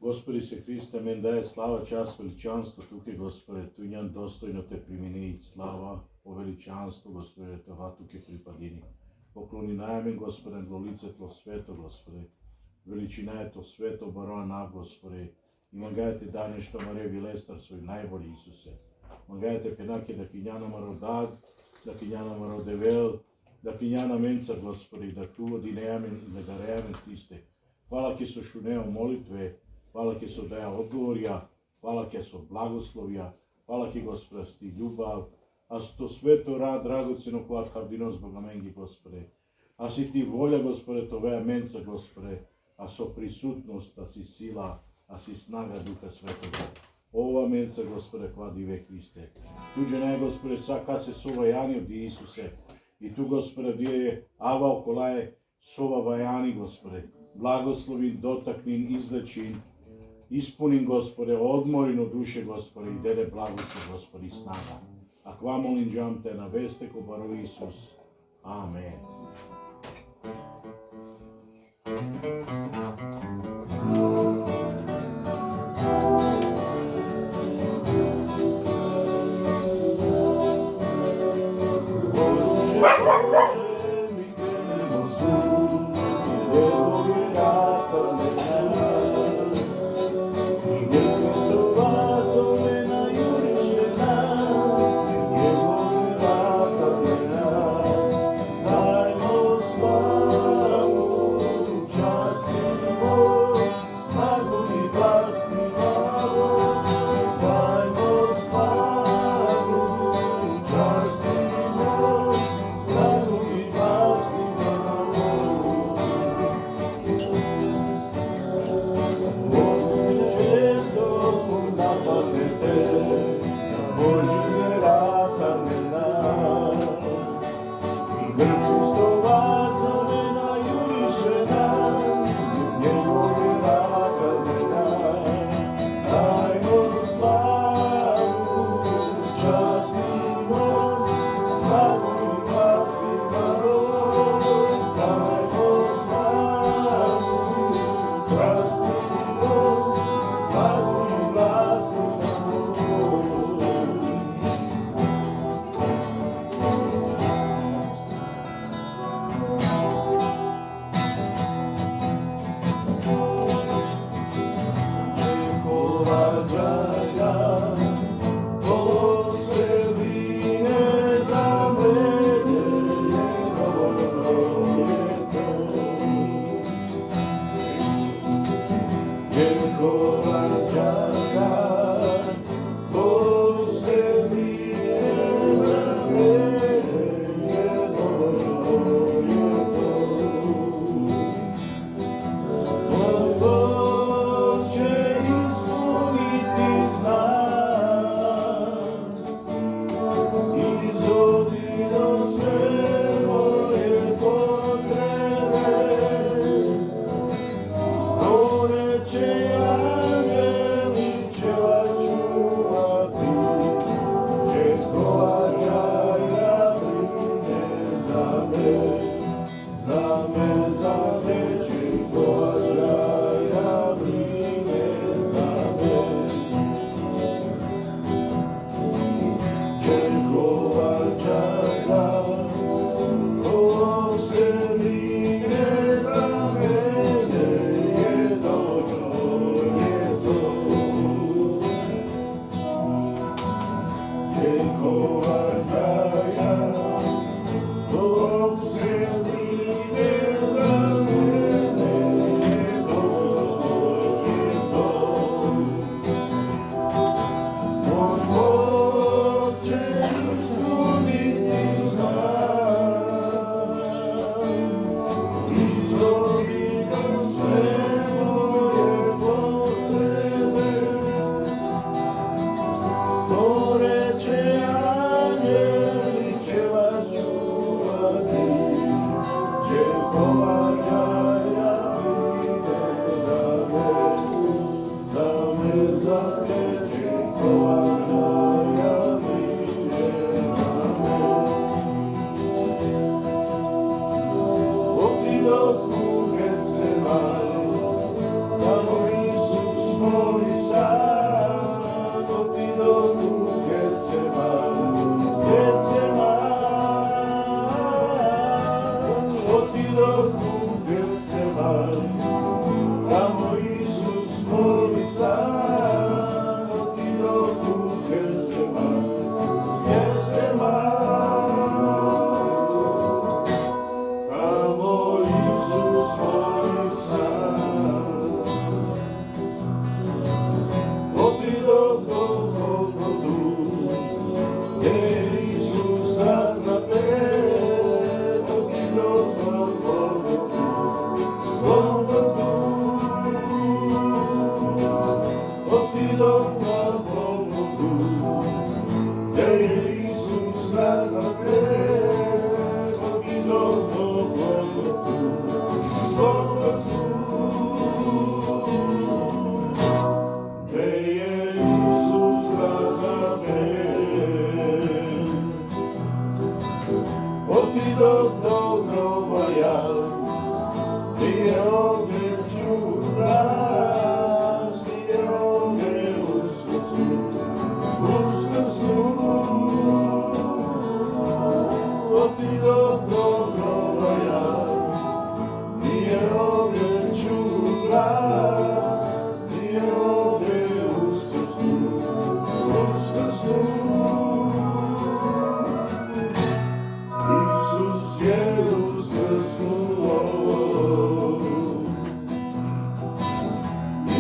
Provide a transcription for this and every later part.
Господи се Христе, мен даje слава, čast, veličanstvo tukaj, Gospode, tu njan dostojno te primeni, slava, o veličanstvo, Gospode, това tukaj pripadini. Поклони најмен, Господе, во лице Тво свето, Господе. Величина е То свето, бароа на, Господе. И магајте да нешто маре вилестар свој најболи, Исусе. Магајте пенаке да кинјана мародад, да кинјана мародевел, да кинјана менца, Господе, да ту одинеамен и да дареамен Христе. Хвала ке со шунео молитве, хвала ке со даја одговорија, хвала ке со благословија, хвала ке Господе с Ти љубав, а со свето рад драгоцено која хардинос Богоменги, Господе. А си Ти волја, Господе, Твоја менца, Господе, а со присутност, а си сила, а си снага Духа Светога. Ова менца, Господе, хвади ве Христе. Туѓе не, Господе, сака се сова јани од Исусе. И ту, Господе, вие ава околае сова вајани, Господе. Благословин, дотакнин, излечин, испунин, Господе, одморин од душе, Господе, и деде благослов, Господи, снага. Аква молим джам Те на весте ко баро Исус. Амен. Angeli,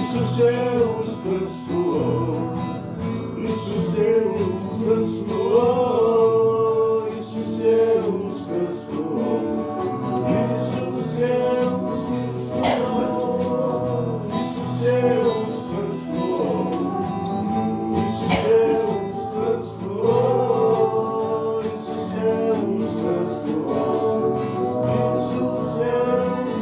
Isus je uskrsnuo, Isus je uskrsnuo, Isus je uskrsnuo, Isus je uskrsnuo, Isus je uskrsnuo, Isus je uskrsnuo, Isus je uskrsnuo, Isus je uskrsnuo.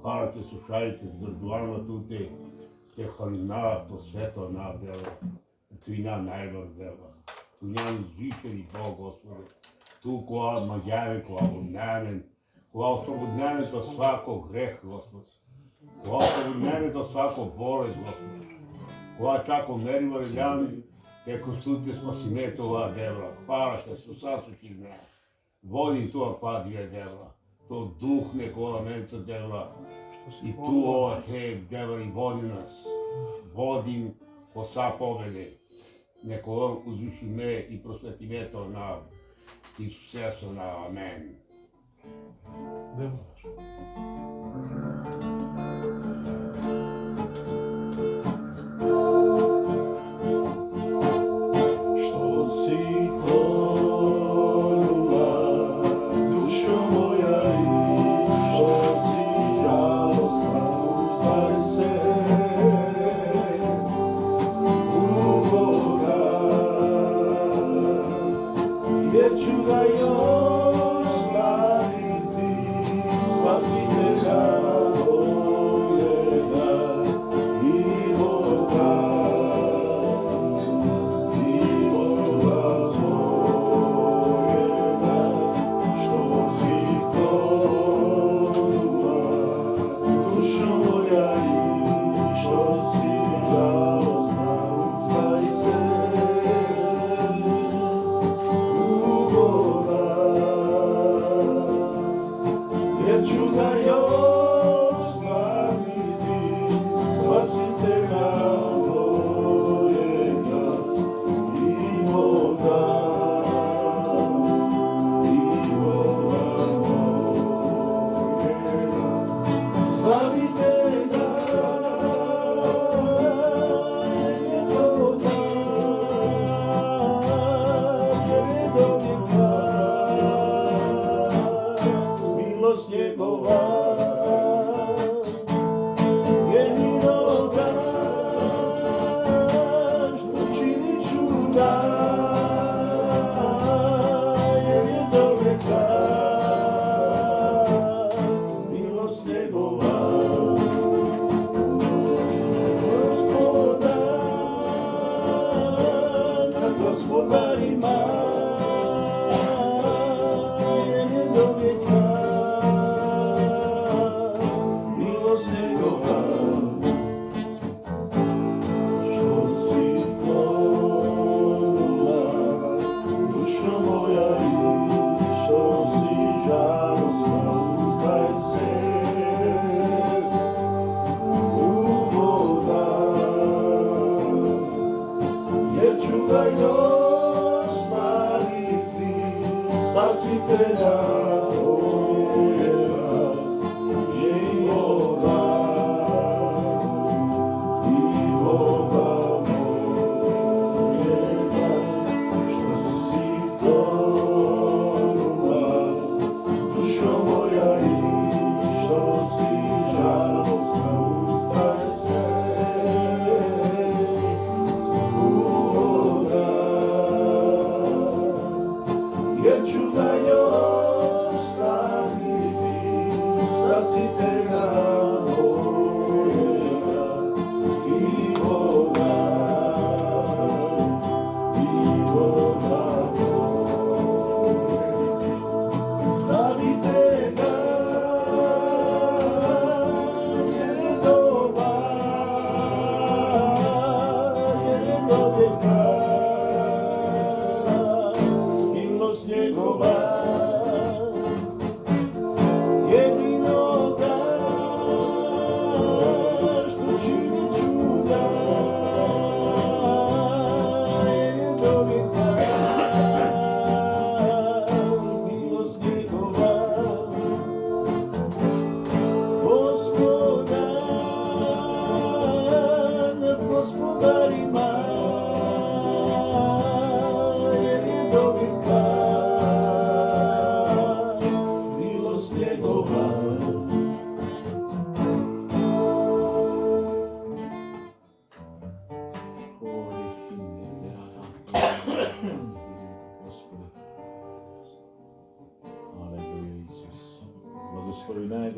Хвалите слушајте за дуалното те халина, то свето надела, Твојна најбар дела. Твојна жишери Бог, Господи. ту кога маѓари, кога однемен, кога ослободнеме од сваког грех, Господи. Кога ослободнеме од свако болест, Господи. Кога чако мерива велјани, теко сутте спасимето оваа дебра. Хвала што се сасочи неа. Води тоа падија дебра. То дух некола менца дебра. И ту ова те дебра и води нас. Води по са победе. Некола узвишиме и просветимето на Исусесо на Амен.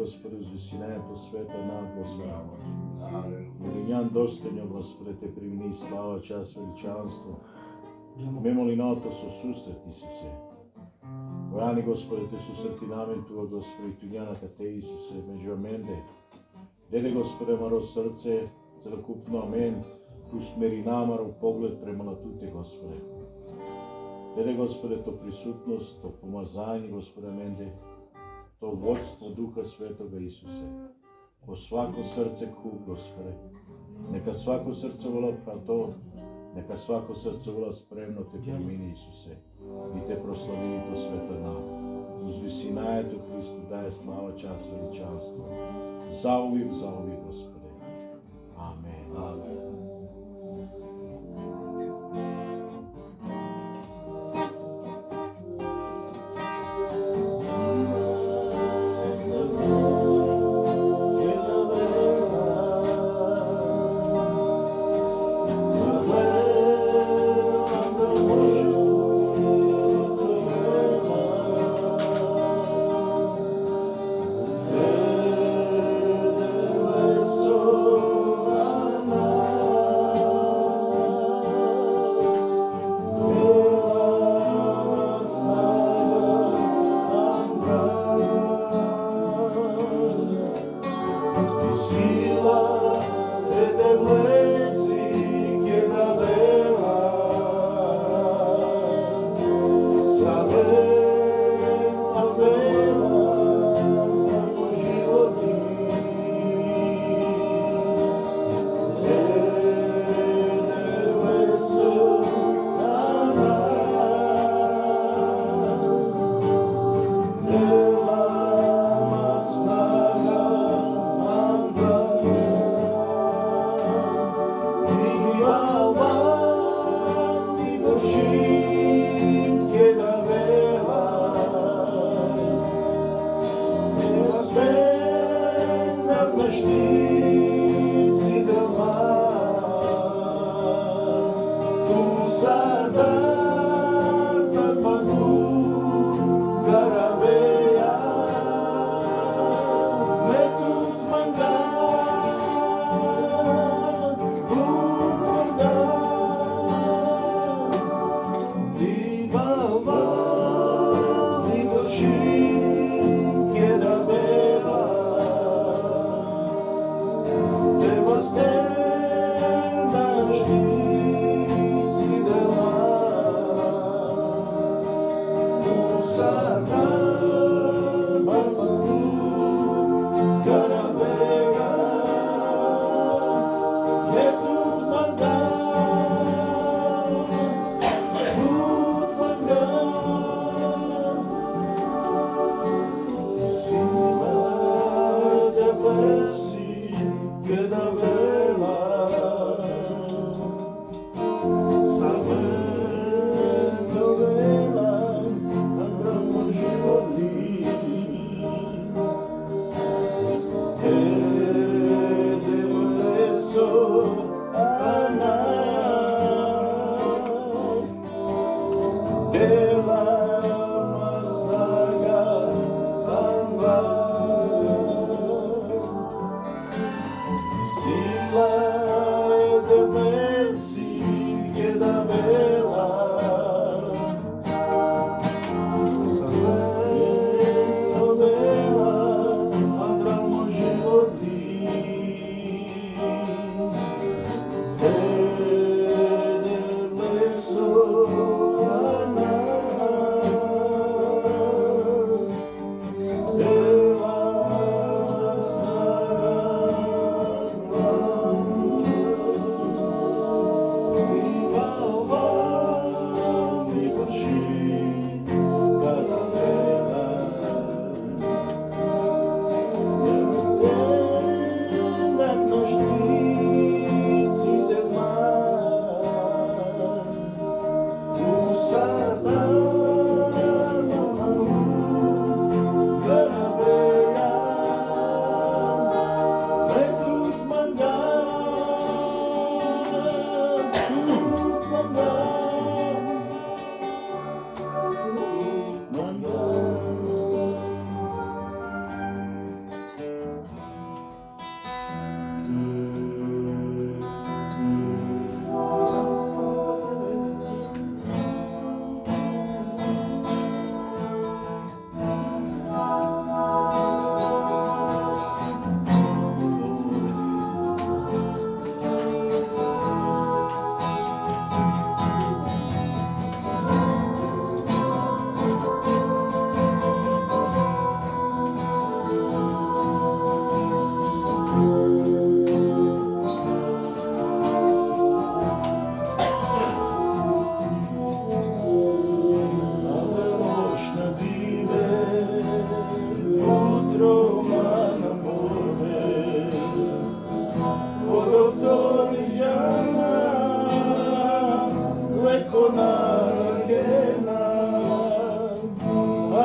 Господи, узвисинето света над Господи. Нјан достојно, Господи, те примени слава, час, величанство. Ме моли на Ото со сусрет Исусе. Војани, Господе, те сусрети намен туа, Господе, туѓаната те, Исусе, меѓу аменде. Деде, Господе, маро срце, целокупно амен, усмери намаров поглед према на туте, Господе. Деде, Господе, то присутност, то помазање, Господе, аменде, то водство Духа Светога, Исусе. Ко свако срце куп, Господе. Нека свако срце вола прато, нека свако срце вола спремно те примини, Исусе, и те прослави то свето нам. Узвисинаето Христо дае слава, час, величанство. Заувик, Господе. Амен. Amen.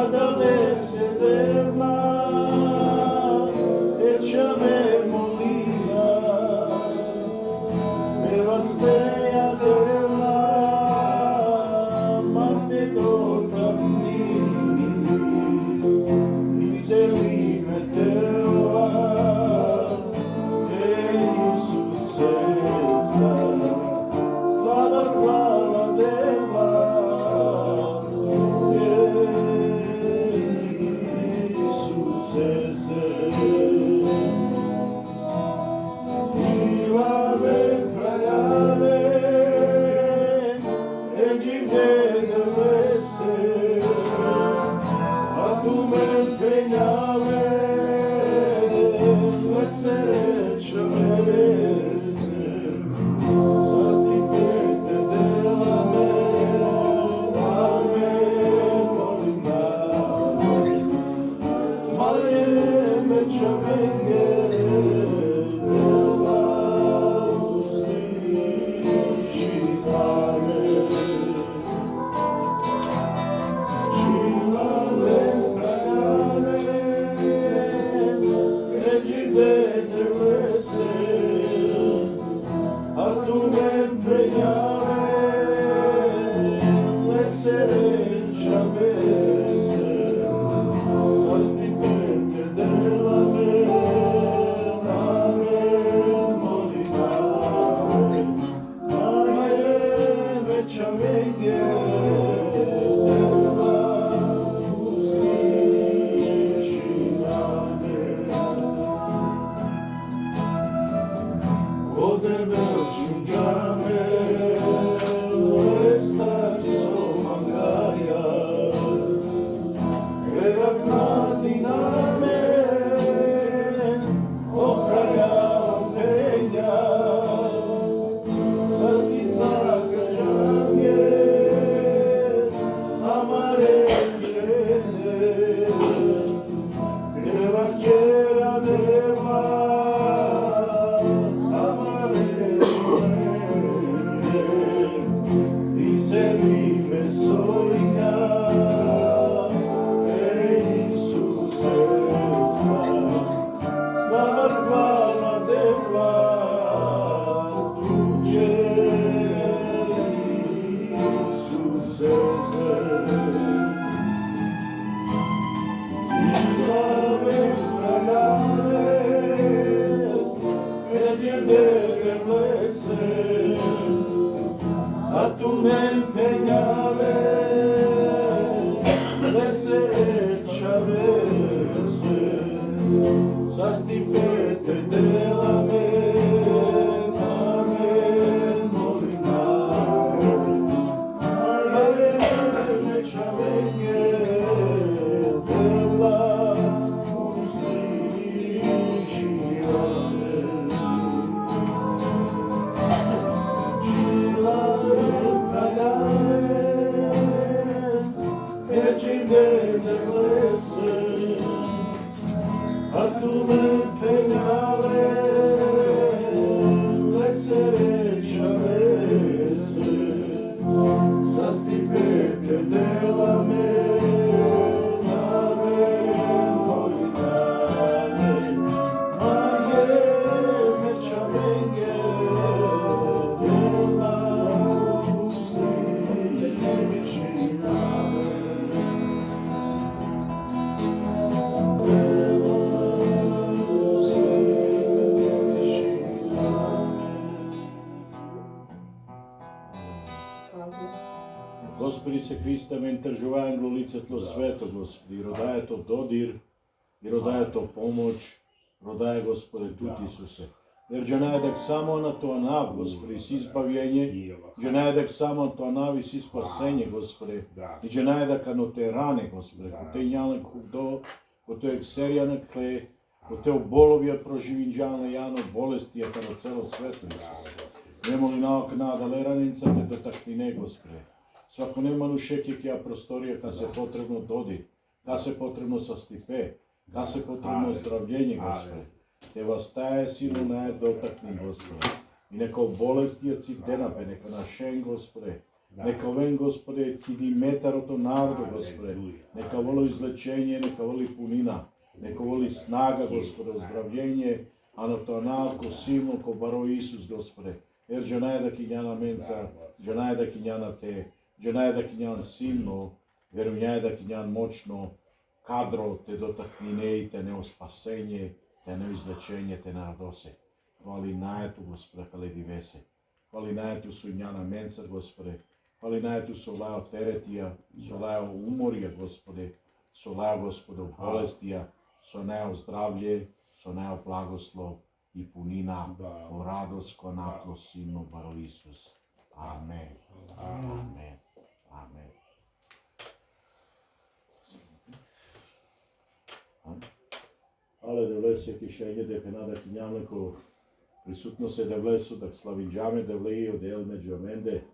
Kada me se deva, Eća me molila, me vasteja deva, ma te dotakni, i celi me tela, Isuse zna, slava hvala deva, Господи се Христа, мен тржуваем го лицето свето, Господи, родаето додир, и родаето помоć, rodaje, Gospode, tu Isuse. Jer že najedak samo na to anav, Gospode, si izbavljenje, že najedak samo to anav i si spasenje, Gospode, i že najedak ano te rane, Gospode, ko te njale do, ko te ekserija na kle, ko te obolovija proživinđalne jano bolesti, a kano celo sveto, Isuse. Nemo li naok nadale ranica te dotaknine, Gospode. Svako nema nušeke kja prostorija ka se potrebno dodi, ka se potrebno sastipe, ka se potrebno zdravljenje, Gospode. Te vas taje silo naje dotakni, Gospode. I neka bolesti od cih denapе, neka našen, Gospode, Нека овен, Господе, циди метарото народу, Господе. Нека воли излечение, нека воли пунина. Нека воли снага, Господе, оздравление, а на тоналко силно ко баро Исус, Господе. Ер джанај да кинјана менца, джанај да кинјана те, джанај да кинјан силно, веруњај да кинјан мочно, кадро те дотакнине и те нео спасење, те нео излечение, те на радосе. Хвали најето, Господе, каледи весе. Хвали најето суњана менца, Господе. Хвали најето со лао теретија, со лао уморија, Господе. Со лао, Господе, болестија, со нео здравлje, со нео благослов и пунина, о радост ко накло силно баро Исус. Амен. Амен. Амен. Але да влесе кишење да пенада кинјаме ко присутно се да влесу, да славинџаме да влеи од ел меѓу аменде.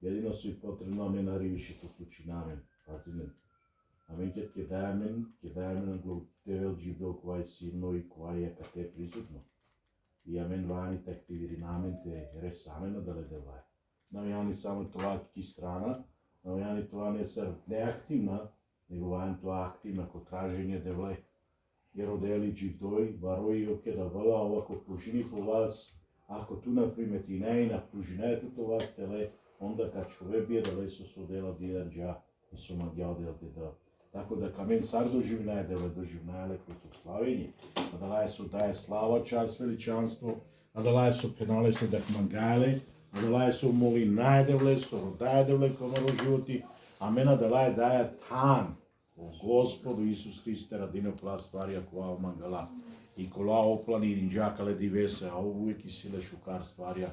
Едино си потребно амен аривишито кучинамен. Пазимен. Амен ке дајамен на глутевел джибдо кој силно и кој е кате присутно. И амен вани те активири намен те ресамена да леде влај. Навјани само тоа ки страна, навјани тоа не се неактивна, него вани тоа активна ко тражење да влај. Jer odeli džibdoj, varoi oke da vala ovako pružini po vas, ako tu na primetine i na pružine tu to vas tele, onda kad čovek bije da leso su odela dijedan dža i su magja odelate da. Tako da kamen sar doživnaje, dele doživnaje kroz u slavenje, a da laje su daje slava, čas, veličanstvo, a da laje su penale se da kmangale, a da laje su moli najdevle, su rodaje devle komaro životi, a mena da laje daje tan, o Gospodu Isus Hriste radino pla stvarja koa mangala i kola oplani rinđakale divese, a uvijek i sile šukar stvarja.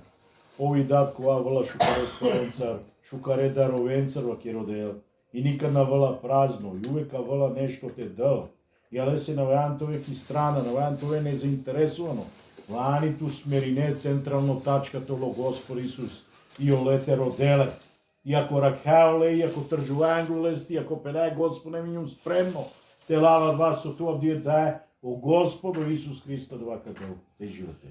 Ovi dat koa vela šukare stvarencar, šukare darovencar vakjerodel i nikad na vela prazno i uvijek vela nešto te dal. I ale se na vajantove ki strana, na vajantove nezainteresovano. Vani tu smerine centralno tačka tolo Gospod Isus i olete rodele. Iako rakhaole, iako trđuvanglulest, iako penaj Gospod neminjum spremno, te lava dva su tu ovdje daje o Gospodu Isus Hrista dva kada te živote.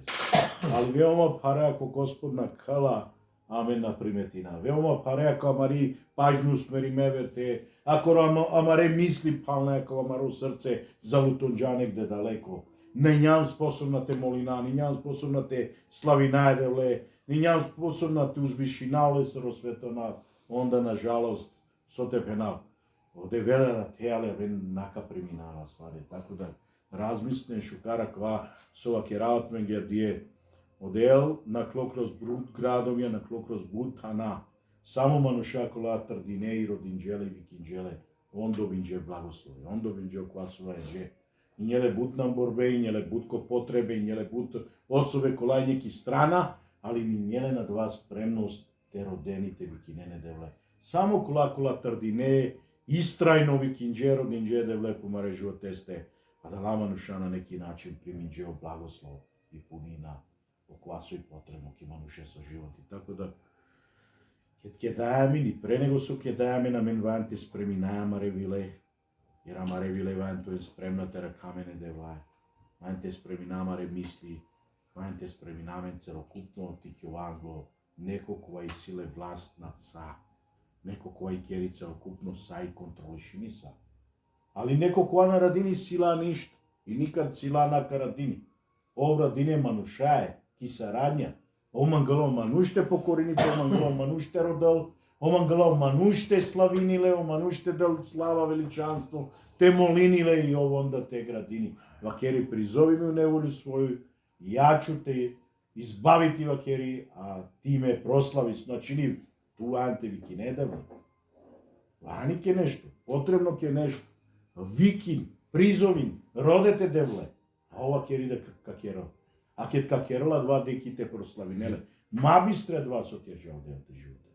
Ali veoma pare ako Gospod nakala, amen na primetina. Veoma pare ako amari pažnju usmeri meverte, ako amare misli palne, ako amaro srce zalutonđane gde daleko. Ne njam sposobna te molina, ni njam sposobna te slavinajde ni njam sposobna te uzvišinale se rozsvetona, onda nažalost so te penal. Ovde vele da te ale ven naka priminala stvari. Tako da razmislen šukara kva sova keraot mengerdije odel na klo kroz brud gradovja, na klo kroz butana. Samo manuša kola trdine i rodinđele i vikinđele, on dobinđe blagoslovi, on dobinđe okvasova jeđe. I njele bud nam borbe, i njele bud ko potrebe, i njele bud osobe kolaj neki strana, ali ni njele nad vas spremnost te rodenite vikinene devle. Samo kola trdine, istrajno vikinđe rodinđe devle pomare životeste, a da lama nuša na neki način priminđe o blagoslov i punina, o kvasu i potrebno ki manuše sa životi. Tako da, kad kedajamin i pre nego su kedajamin, amen vante spreminaja marevile, jer amarevile vanto je spremna tera kamene devla, vante spreminamare misli, vante spreminamen celokupno tikjovanglo, neko koja i sile vlast nad sa, neko koja i kjeri celokupno sa i kontroliši ni sa. Ali neko koja na radini sila ništa, i nikad sila na karadini. Ovo radine manušaje, ki saradnja, omangalo manušte pokorinite, omangalo manušte rodal, omangalo manušte slavinile, omanušte dal slava veličanstvo, te molinile i ovo onda te gradini. Vakeri prizovi me u nevolju svoju, ja ću te izbaviti vakeri, a ti me proslavi, znači tu ante viki ne da mi. Vani ke nešto, potrebno ke nešto, vikin, prizovin, rodete devle, a ova keri da kakero. A kad kakerola dva deki te proslavinele, ma bistre dva so kježao del te živote.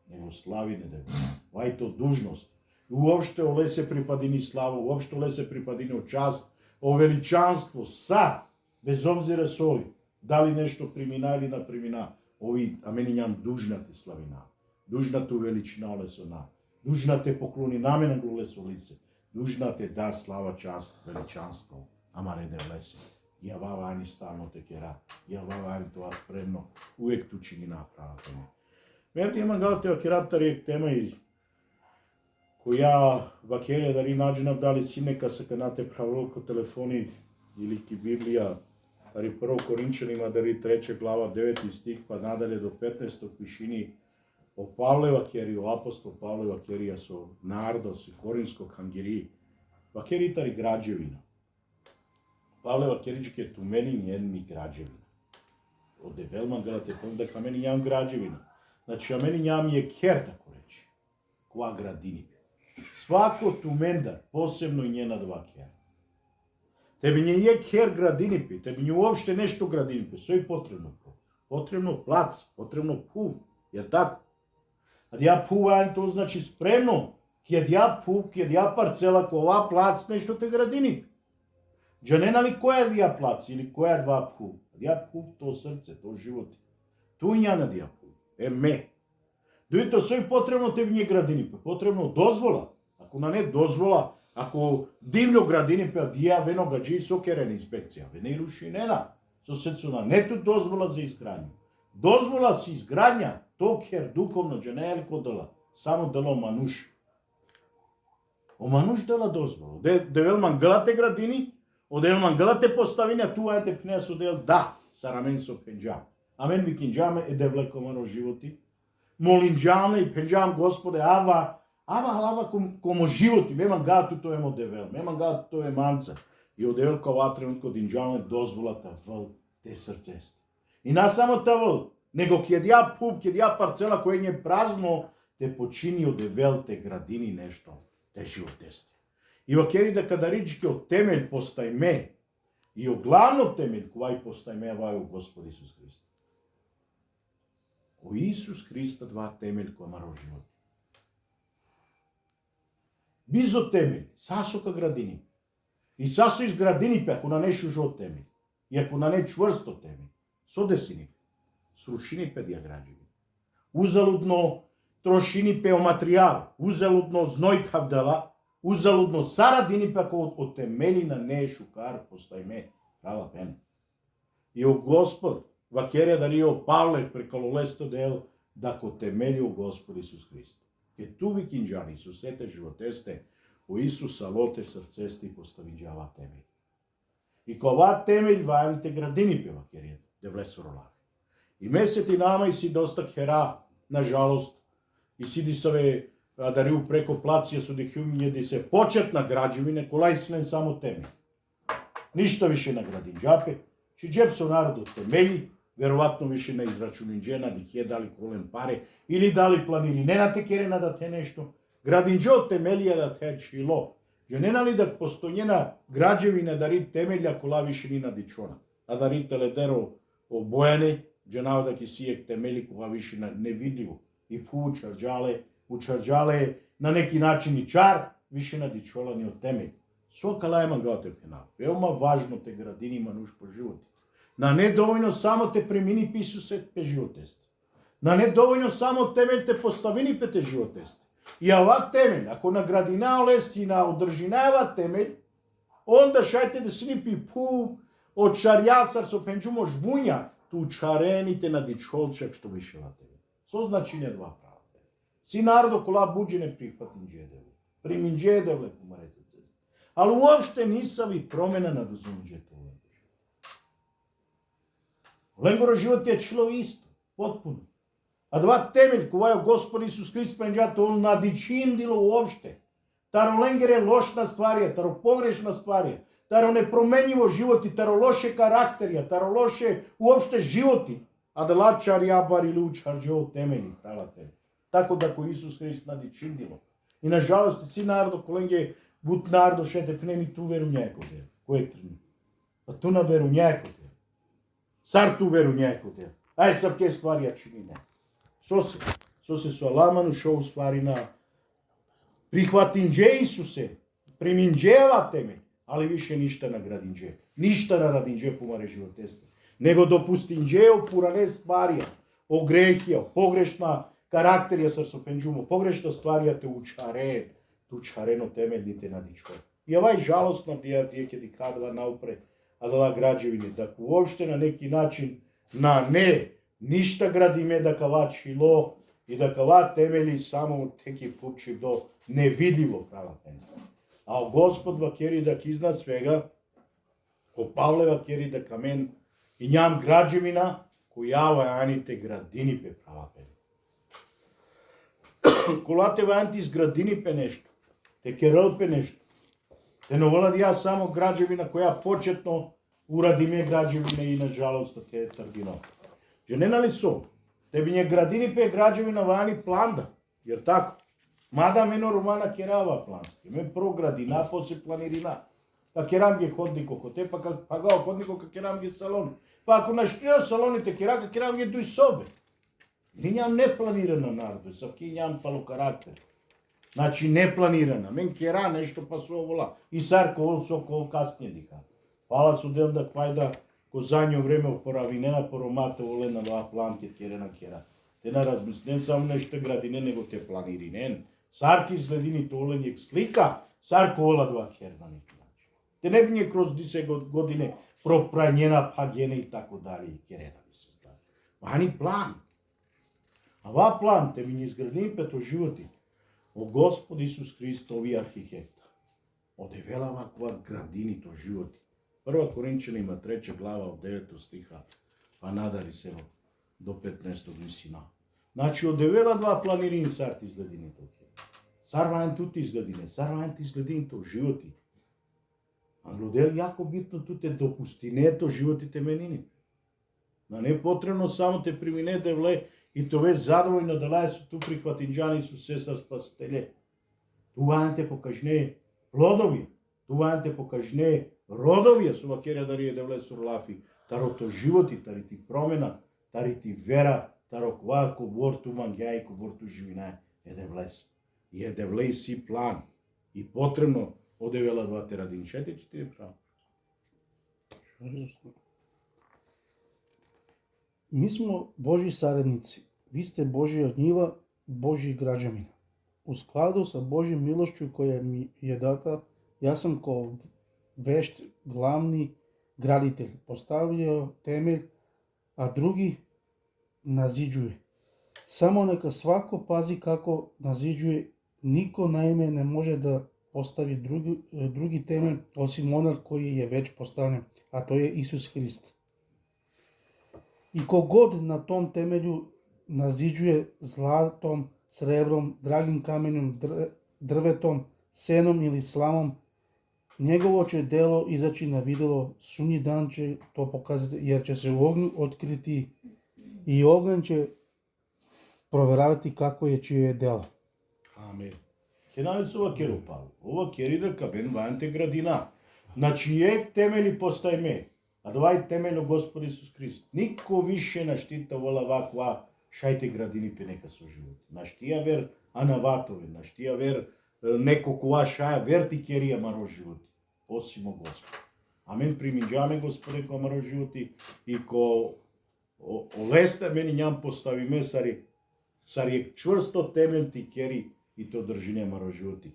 Nego slavine devle, vaj to dužnost. Uopšte ole se pripadini slavu, uopšte ole se pripadini o čast, o veličanstvo, sa, bez obzira sovi, da li nešto primina ili na primina, ovi, a meni njam dužna te slavina, dužna te veličina ole so na, dužna te pokloni namena glule so lice, dužna te da slava, čast, veličanstvo, amare devle se. Ja vavani stalno te kera, ja vavani to spremno, uvijek tu čini naprava tome. Ме ти имам галте акираптари тема и која вакерија дари наđenав дали синека са канате правилко телефони или ки Библија, дари прво Коринчанима, дари 3 глава, 9 стих, па надале до 15 вишини, о Павле вакери, о апостол Павле вакерија со Нардос и Коринско хангери, вакери тари граđевина. Павле вакеричке ту мени njeni граđевина. Оде велма галате том дека мени нямам граđевина. Значи, а мени нямам е кер, тако рече. Која градини. Свако тумендар, посебно и njena два кер. Тебе не е кер градинипи, тебе не уопште нешто градинипи, сој потребно. Потребно плац, потребно пув, јер тако? А ја пувајам, то значи спремно, ќе ја пув, ќе ја парцела, кова плац, нешто те градинипи. Джа не нали која ја плац или која два пув, ја пув то срце, то живот. Ту ја ја пув, ме. Дојто сој потребно тебе не градинипи, потребно дозвола. Ако на не дозвола, ако дивно градини пе вија вено гаджи со керена инспекција, вене рушинена, со сецуна, нету дозвола за изграња. Дозвола си изграња, то кер духовно, джа не е лико дела, само дело мануш. О мануш дела дозвола. Девел мангалате градини, одел мангалате поставиња, туа ете пнеа со дел, да, сарамен со пенџам. Амен ви кинџаме е девлеко мано животи. Молинџаме и пенџам Господе, ава комо животи, меман гату тој емо девел, меман гату тој е манца. И одевел кова тренутко динџалне дозволата вл те срцесте. И на само тавл, него ќе ја пуп, ќе ја парцела кој е празно, те почини одевел те градини нешто, те животесте. И вакери да кадарички од темел постајме, и о главно темел кој постајме вај Господ Исус Христ. О Исус Христа два темел кој маро живот. Бизо темели, сасока градини. И сасо из градини пе, ако на не шужо темели. И ако на не чврсто темели. Со десини пе. Срушини пе дија граđевини. Узалудно трошини пе о материјал. Узалудно зној кавдела. Узалудно сарадини пе, ако од темели на не шукар постајме. Права пен. И о Господ, вакерја дари о Павле прекололесто дел, дако темели о Господ Исус Христ. Ке ту ви кинџани, Исусете животесте, о Исуса лоте срцесте и поставиđава темели. И кова темели вајаните градини пева керијата, де влесо ролави. И месети нама и си доста хера, на жалост, и си дисаве дариу преко плација со дихјумиње ди се почетна граđевине, колај слен само темели. Ништо више на градинџапе, чи джеп со народот темели, веројатно више на израчунинџена, ди ќе дали колен паре, или дали планини, не на те керена да те нешто. Градинџо темелија да те чило. Же не нали да постојена граđевина дари темелја кола више ни на дичона. А дари теледеро обојане, же навда ки сијек темели кола више невидливо. И фу учарджале на неки начин и чар, више на дичола ни од темели. Со калајма гаоте пенал. Веома важно те градини мануш по животи. На не довојно само те премини писусе пе животесте. На не довојно само темел те поставини пе те животесте. И ова темел, ако на градина олести на одржинаева темел, онда шајте да си ни пи пу од шарјасар со пенџумо жбуња, ту чарените на дичолчак што вишева темел. Со значиње два права. Си народо кола буџи не прихватим джедеве. Примин джедеве помареце цест. Али уопште ниса ви промена на дозумđето. Ленгоро живот е чло исто, потпуно. А два темел која Господ Исус Христ пенџато он надичиндило уопште. Таро ленгер е лошна стварија, таро погрешна стварија, таро непроменjivo животи, таро лоше карактерија, таро лоше уопште животи, а да лачар јабар или учарџо темели, права темел. Тако да кој Исус Христ надичиндило. И на жалост си народо коленге бут народо шете пнеми ту веру њајко дел. Кој трни? Па ту на веру њајко дел. Сар ту веру њајко дел. Ај сам ке стварија чини не. Со се со аламану шоу ствари на прихватинџе Исусе, приминџева теме, али више ништа на градинџе. Ништа на радинџе помаре животесте. Него допустинџе опуране стварија, о грехија, погрешна карактерија со пенџумо, погрешна стварија те учаре, учарено темелните надичко. И овај жалостна тие ќе ди кадва наупре, а дала граđевине, даку уопште на неки начин на не, ништа градиме да кавачило, и дека ова темели само теки пупчи до невидливо правапен. А Господ вакери да кизна свега, ко Павле вакери да камен и ням граđevина која аните градини пе правапен. Колате вајанти изградини пе нешто, те керал пе нешто. Те новола ја само граđevина која почетно урадиме граđevина и на жалост те е тргино. Че не нали со? Те би не градини пе граđevina вани планда, јер тако? Мада мено романа керава плански, ме проградина, после планирина. Па керам ги ходнико ко те, па гао ходнико ка керам ги салони. Па ако наштија салоните керака, керам ги дуј собе. Или ням не планирана народу, савки ням пало карактер. Значи не планирана, мен кера нешто па со вола. И сар кол со кол каснije дика. Пала со дел да квајда ко зањо време поравинена поромата воле на два планти керена кера. Те на размислен само нешто градине, него те планиринен. Сарки следини толенјек слика, сар кола два кернани. Те не би кроз 10 године пропрањена пагене и тако дали и керена би се стави. Вани план. А ва план те ми изградини пето животи. О Господ Исус Христ, ови архитекта. Одевела ваква градини то животи. Прва Коринчани има 3 глава од 9 стиха, па надари се до 15 мисина. Значи одевела два планирини сарти изградини то. Сарвајан тути изградине, сарвајан ти изградини то животи. А гледел јако битно туте допустинето животите менини. На не потребно само те примине девле и тоа задовојно да лај со ту прихватинџани со сестар спасителе. Това те покажне плодови, това те покажне родови, со вакерја дари девле сурлафи, тарото животи, тари ти промена, тари ти вера, таро ква кобор ту мангјај, кобор ту живина е девлес. И е девле си план. И потребно одевела 2-4 прав. Mi smo Božji saradnici, vi ste Božja od njiva, Božji građanin. U skladu sa Božjim milošću koja mi je data, ja sam kao vešt glavni graditelj postavio temelj, a drugi naziđuje. Samo neka svako pazi kako naziđuje, niko naime ne može da postavi drugi temelj osim onaj koji je već postavljen, a to je Isus Hrist. I kogod na tom temelju naziđuje zlatom, srebrom, dragim kamenjem, drvetom, senom ili slamom, njegovo će delo izaći na videlo, sunji dan će to pokazati, jer će se u ognju otkriti i oganj će proveravati kako je čije delo. Amen. Хенави со ова керу Павле. Ова керида кабен вајанте градина. На чијег темели постајме. А давај темело Господ Исус Христ. Нико више наштита вола ваква шајте градини пе нека со живот. Наштија вер анаватове, наштија вер неко која шаја верти керија маро животи. Осимо Господ. Амен, примиđаме Господе ко маро животи и ко олесте мени нјам поставиме сари чврсто темел ти кери и то држине маро животи.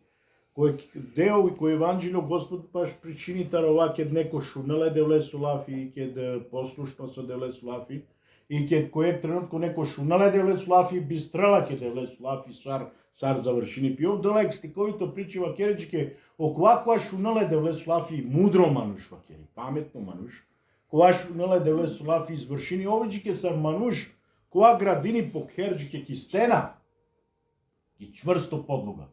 Кој дел и кој еванџелио Господ баш причини тарова ке неко шунале девле сулафи и ке послушно со девле сулафи и ке кој тренутко неко шунале девле сулафи бистрела ке девле сулафи сар завршини пиов далек стиковито причива керечке окваква шунале девле сулафи мудро мануш вакери паметно мануш која шунале девле сулафи извршини овиџке сар мануш која градини по керџке ки стена и чврсто подлога.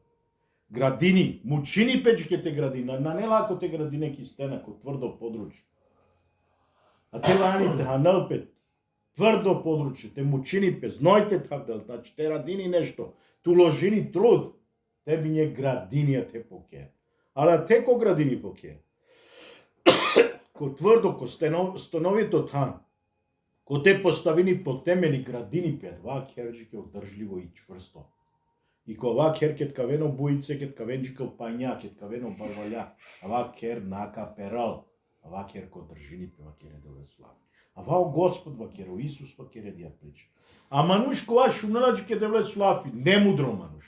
Градини, мучини печките градини, на нелако те градине ки стена ко тврдо подручје. А те ваните ханелпет, тврдо подручје, те мучини пе, знојте тавдел, значи те радини нешто, ту ложини труд, те би не градинија те поке. Ала те ко градини поке. Ко тврдо, ко становито тан, ко те поставини по темели градини пе, два керџике одржливо и чврсто. И кога кер кет кавено бујце, кет кавенџика пања, кет кавено барвалја, ава кер нака перал, ава кер ко држини пе, ава кер е дове слави. Ава Господ ва кер, Исус ва кер е дија прича. А мануш кога шуналаџи ке девле слави, не мудро мануш.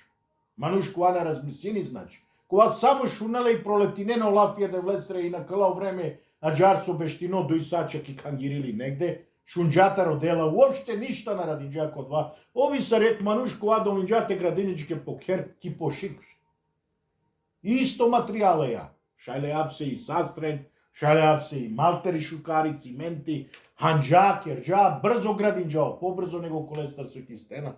Мануш кога на размислини, значи. Кога само шунале и пролетине на лафија девле сре и на кала време, аџар со бештино до Исача ки кангирили негде, шунџата родела, уопште ништа на ради джак од ва. Ови са рек мануш која долинџате градиничке покер ки пошикш. Исто материјале ја. Шајле апсе и састрен, шајле апсе и малтери шукари, цименти, ханџа, керџа, брзо градинџао, побрзо него колестар со кистена.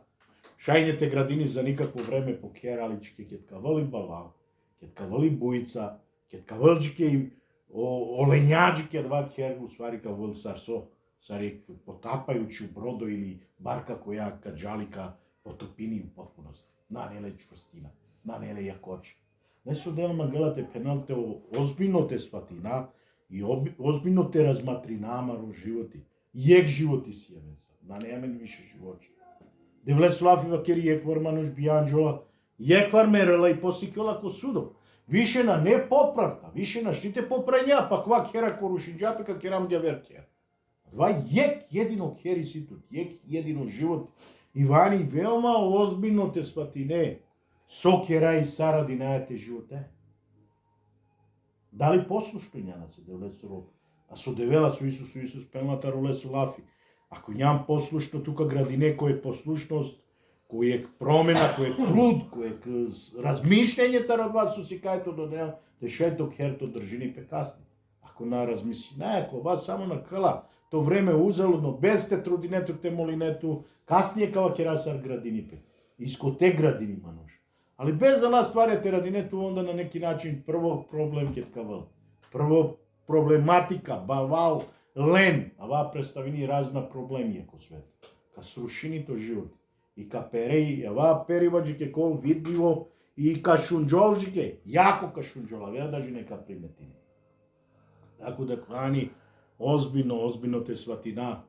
Шајните градини за никакво време покераличке, кетка вали балал, кетка вали бујца, кетка валџике и оленјаџике два кер, уствари ка вал сарсо, сари потапајучи бродо или барка која каджалика потопини у потпуност. На неле чврстина, на неле јакоче. Не со делма гледате пеналте озбино те сватина и озбино те разматри намаро животи. Јек животи си ја меса, на неамен више живочи. Девле слафи вакери јеквар мануш бијанџола, јеквар мерела и посикела ко судо. Више на не поправка, више на штите попрења, па ква кера корушинџапе ка керам дјаверкер. Два јек едино кери си тут, јек едино живот. Ивани велма озбино те сватине. Со кера и саради најате животе. Дали послушно њана се девле со роб, а со девела со Исус пелната роле со лафи. Ако ням послушно тука градине кој е послушност, кој е промена, кој е труд, кој е размишљањето од вас со сикајто до дел, те шето херто држини пекасни. Ако на размислинаја ко вас само на кала, то време узалудно, без те трудинето, те молинето, каснije кава керасар градините. Иско те градини мануш. Али без да настваряте радинето, онда на неки начин прво проблем кеткавал. Прво проблематика, балвал, лен, ава представини разна проблеми еко свет. Ка срушинито живот. И ка переи, ава периваджике кол видливо, и ка шунџолджике, јако ка шунџола, вера даже нека приметини. Тако да хвани озбино те сватина.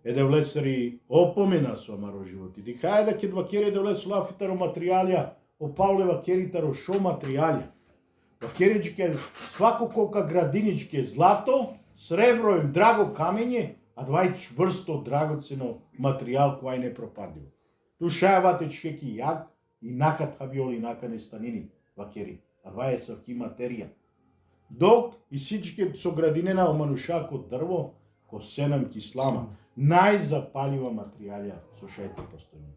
Еде влесари опомена со амаро животи. Ди хајде ке два кере да влесу лафитаро материјалија, о Павлева керитаро шо материјалија. Вакериџике свако колка градиничке злато, сребро им драго камење, а двај чврсто драгоцено материјал кој не пропадил. Душајавате чеки јак и нака тавиоли нака не станини вакери, а двај е савки материја. Док и сичке со градинена омануша ко дрво, ко сенам кислама, најзапалива материјалија со шајте постојни.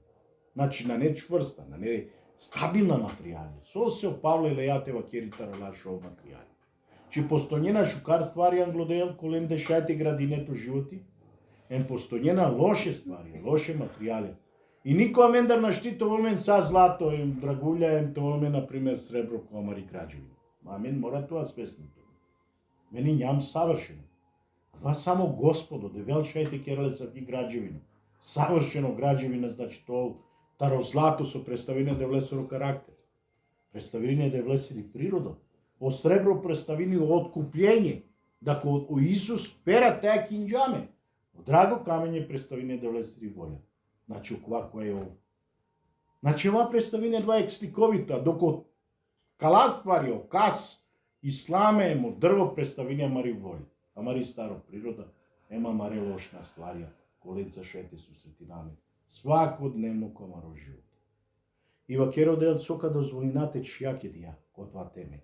Значи на не чврста, на не стабилна материјалија. Со се Павле лејате вакерите релашо материјали. Чи постојнена шукар ствари англодел, колен де шајте градинето животи, ен постојнена лоше ствари, лоше материјали. И никоја мендар на штито волмен са злато, ем драгулја, ем толмен, например, сребро, комари, граđевини. А мен мора тоа свесно. Мени ням савршено. Това само Господо, девел шајте керале са ги граđевина. Савршено граđевина, значи тоа таро злато со представине да влесоро карактер. Представине да влесили природа. О сребро представини откуплjenje. Дако о Исус пера теа кинџаме. О драго камење представине да влесили воља. Значи, ова кој е ово. Значи, ова представине два ексликовита, доко каластвари, окас, исламе, емо дрво представине мари воља. А мари старо природа, ема маре лошна стварија, коленца шете сусретинаме. Свакодневно комаро живот. И вакеро дел сока дозволинате чијаке дија, ко това теме.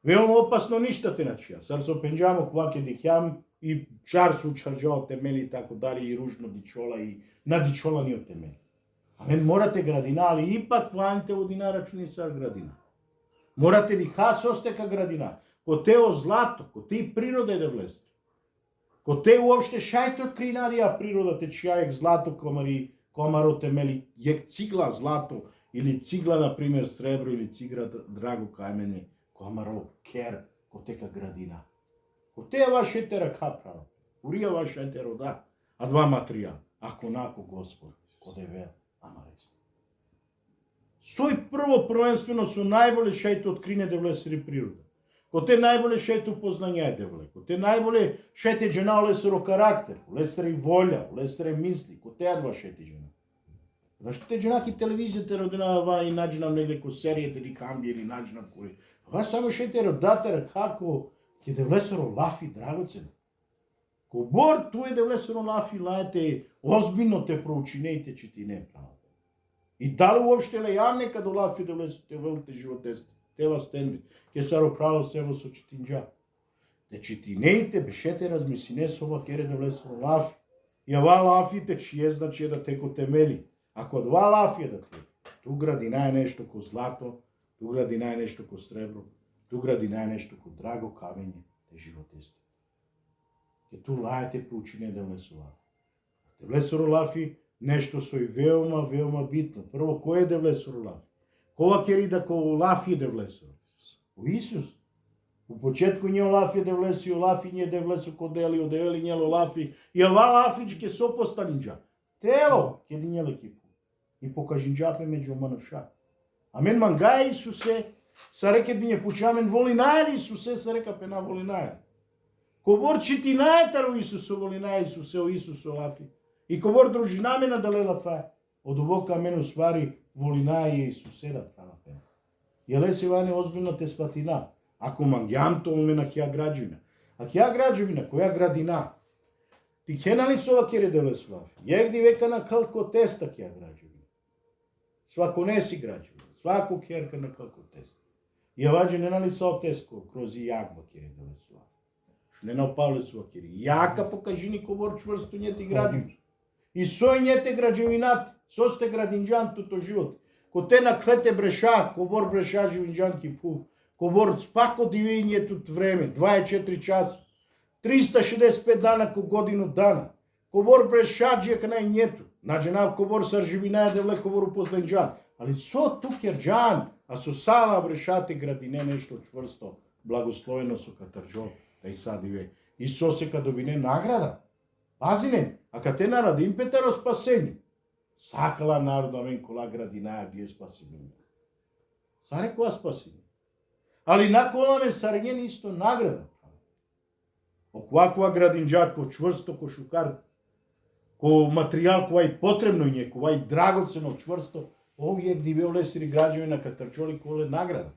Веомо опасно ништа те начија, сар со пенџамо кваке дихјам и чар су чарџао темели и тако дали и ружно дичола и на дичола ни од темели. А мен морате градина, али ипак планите одина рачуни сар градина. Морате диха состека градина, ко тео злато, ко те и природа е да влезте. Ко те уопште шајте од кринарија природата чија ек злато комаро темели, ек цигла злато или цигла, например, сребро или цигла драго камење, комаро кер, ко тека градина. Ко те вашите рака право, урија вашите рода, а два материјал, ако нако Господ, ко девел, ама ресте. Сој прво првенствено со најболе шајте открине да влесери природа. Ко те најболе шајте упознањај девле, ко те најболе шајте джена олесеро карактер, олесеро воља, олесеро мисли, ко те адва шајте джена. Зашто те дженаки телевизијата родина и наđenam негде ко серијата или камби или наđenam кој. Ова само шајте родатер како ќе да влесеро лафи драгоцен. Ко бор туе да влесеро лафи лајте озбино те проучинејте че ти не право. И дали уопште лејам нека до лафи да влесете велите животести. Те вас тенди, ке саро право сево со четинџа. Те четинеите бешете размислине со ова кере да влесеро лафи. Ја ва лафите чие значи да теко темели. Ако два лафи да те, ту градина е нешто ко злато, ту градина е нешто ко сребро, ту градина е нешто ко драго камење, те животесте. Ке ту лајте проучине да влесу лафи. Да влесу лафи нешто со и веома битно. Прво, кој е да влесу лафи? Кога ќе рида ко лафи да влесу? У Исус. У почетку ние лафи да влесу, лафи ние да влесу ко дели, одели ние лафи, и ава лафич ке со постанинджа. Тело ке динјеле кипу. И покажинджапе меѓу мануша. Амен манга Исусе, са реке диње пучамен воли најли Исусе, са река пена воли најли. Кобор чити најтаро Исусо воли нај Исусе, о Исусо лафи. И кобор дружинаме на дале лафа, од овока мен уствари воли нај Исусе да права пена. Јеле се ване озбилно те спатина. Ако мангјам то уме на кја граđevina. А кја граđevina, која градина? Ти ке нали сова кере да влез лафи? Јегди века на калко теста кја граđevina. Свако не си граđevina. Свако керка на калко теста. Ја ваđе не нали со теско, кроз и јагба кере да влез лафи. Ш не напавле сова кере. Јака покажи ни кобор чврсто њети граđevina. И сој њете граđevinат, со сте градинџан туто живот. Ко те на клете бреша, кобор бреша живинџанки пув. Кобор спако дивиње тут време, 24 часа, 365 дана ко годину дана. Кобор брешаджија кај њето. Наđена кобор сарживина да вле кобор упознанџан. Али со тукерџан, а со сала брешате градине нешто чврсто, благословено со катарџол, да и садиве. И со се кадовине награда. Пазине, а кате народ им петеро спасење. Сакала народ амен кола градина бие спасење. Саре која спасење. Али наколаме сарњен исто награда. Окваква градинџар, ко чврсто, ко шукар, ко материјал, кој е потребно ње, кој е драгоцено, чврсто, овие диве олесири граđevina катарчоли коле награда.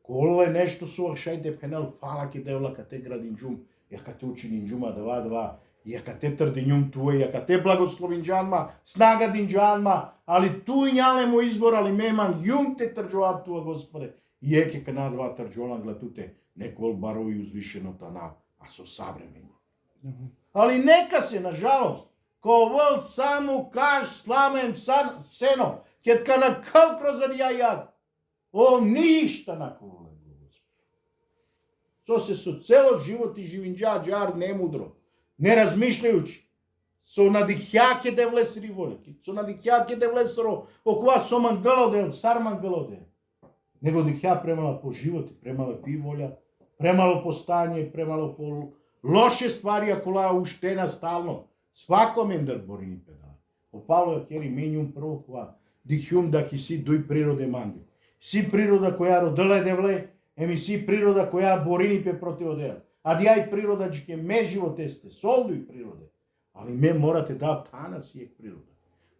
Коле нешто со шајде пенал фала ке девла кате градинџум, ја кате учининџума два, ја кате трдинјум туе, ја кате благословинџанма, снага динџанма, али ту њалемо избор, али меман јум те трџоап туа, Господе. И еке кана два трџола глатуте, некол барови узвишено тана, а со савремени. Али нека се, на жалост, ко вол само каш сламем сено, ket kana kal kroz јајак. О, ништа на коле, Господи. Со се со цело живот и живинџа, џар немудро, не размишљајучи, со надихјаке де влесри волеки, со надихјаке де влесро, окова со мангалоден, сар мангалоден. Него дихја премала по животи, премала пи волја, премало по стање, премало по лоше ствари, акола уштена стално. Свако мендар борини педал. О Павло кери менјум прво кога дихјум да ки си дуј природе манди. Си природа која родела девле, еми си природа која борини пе против одел. А дијај природа џике ме живот есте, солдуј природе. Али ме морате дав тана си е природа.